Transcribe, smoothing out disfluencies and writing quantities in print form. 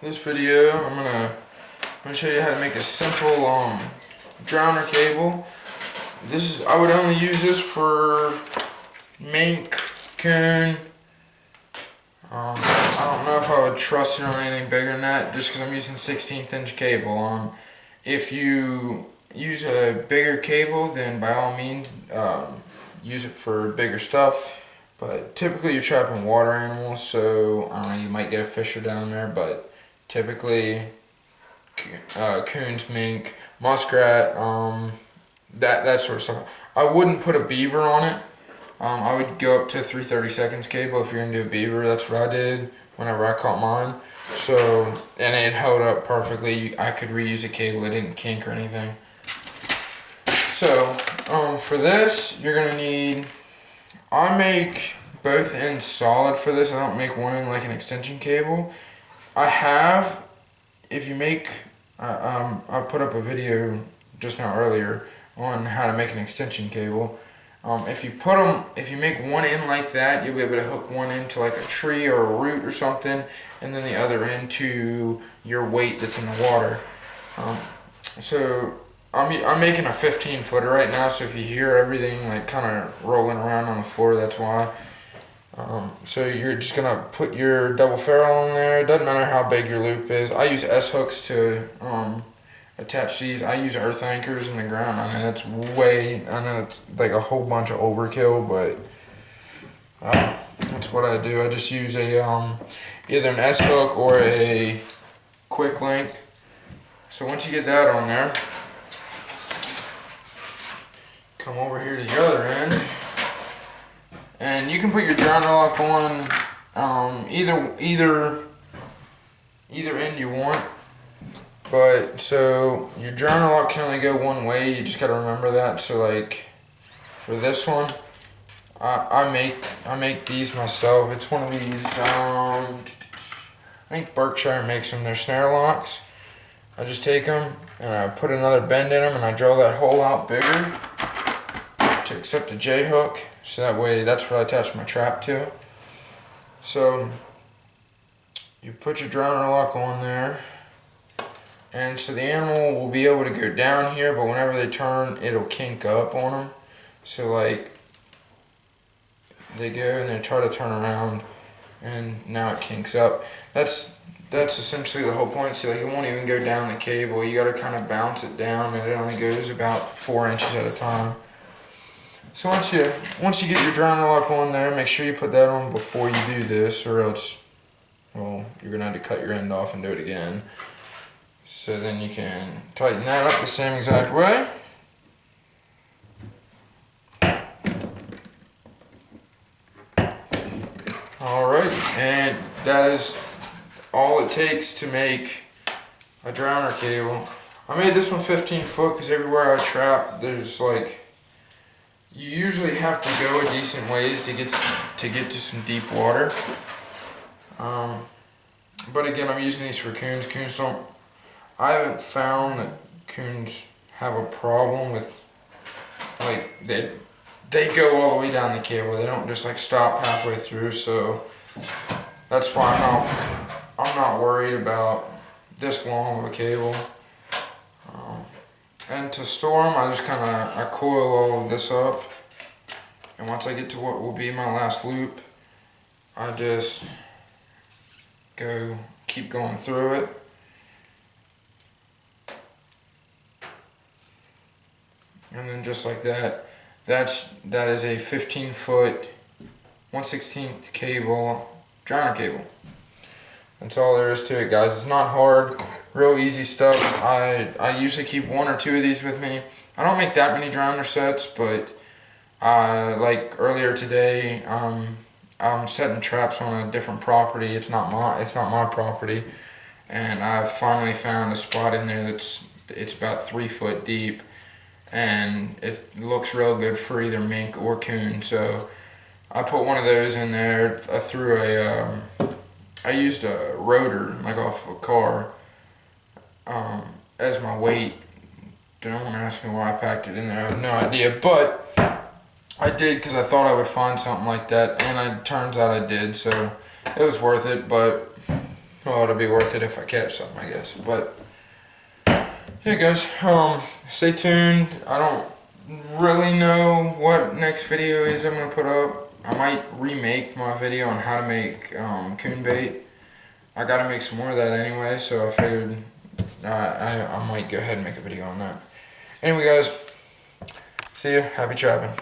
This video, I'm gonna show you how to make a simple drowner cable. I would only use this for mink, coon. I don't know if I would trust it on anything bigger than that, just because I'm using 16th inch cable. If you use a bigger cable, then by all means use it for bigger stuff. But typically you're trapping water animals, so I don't know, you might get a fisher down there, but typically coons, mink, muskrat, that sort of stuff. I wouldn't put a beaver on it. I would go up to 3/32 cable if you're gonna do a beaver. That's what I did whenever I caught mine. So, and it held up perfectly. I could reuse a cable. It didn't kink or anything. So, for this, you're gonna need. I make both ends solid for this. I don't make one end like an extension cable. If you make, I put up a video just now earlier on how to make an extension cable. If you make one end like that, you'll be able to hook one end to like a tree or a root or something, and then the other end to your weight that's in the water. So I'm making a 15 footer right now, so if you hear everything like kind of rolling around on the floor, that's why. So you're just gonna put your double ferrule in there. It doesn't matter how big your loop is. I use S hooks to attach these. I use earth anchors in the ground. I know it's like a whole bunch of overkill, but that's what I do. I just use a either an S hook or a quick link. So once you get that on there, come over here to the other end, and you can put your drowner lock on either end you want. But so your drowner lock can only go one way. You just gotta remember that. So like for this one, I make these myself. It's one of these. I think Berkshire makes them. They're snare locks. I just take them and I put another bend in them and I drill that hole out bigger to accept a J hook. So that way, that's what I attach my trap to. So you put your drowner lock on there. And so the animal will be able to go down here, but whenever they turn, it'll kink up on them. So like, they go and they try to turn around, and now it kinks up. That's essentially the whole point. See, like it won't even go down the cable. You gotta kind of bounce it down, and it only goes about 4 inches at a time. So once you get your drowner lock on there, make sure you put that on before you do this, or else, well, you're gonna have to cut your end off and do it again. So then you can tighten that up the same exact way. Alright, and that is all it takes to make a drowner cable. I made this one 15 foot because everywhere I trap, there's like, you usually have to go a decent ways to get to some deep water. But again, I'm using these for coons. I haven't found that coons have a problem with, like, they go all the way down the cable. They don't just like stop halfway through, so that's why I'm not worried about this long of a cable. And to store them, I coil all of this up, and once I get to what will be my last loop, I just keep going through it. And then just like that, that is a 15 foot, 1/16 cable, drowner cable. That's all there is to it, guys. It's not hard, real easy stuff. I usually keep 1 or 2 of these with me. I don't make that many drowner sets, but like earlier today, I'm setting traps on a different property. It's not my property, and I've finally found a spot in there it's about 3 foot deep. And it looks real good for either mink or coon. So I put one of those in there. I used a rotor, like off of a car, as my weight. Don't want to ask me why I packed it in there. I have no idea, but I did because I thought I would find something like that, and it turns out I did. So it was worth it. But well, it'll be worth it if I catch something, I guess. But yeah, guys, stay tuned. I don't really know what next video is I'm gonna put up. I might remake my video on how to make coon bait. I gotta make some more of that anyway, so I figured I might go ahead and make a video on that. Anyway, guys, see ya. Happy trapping.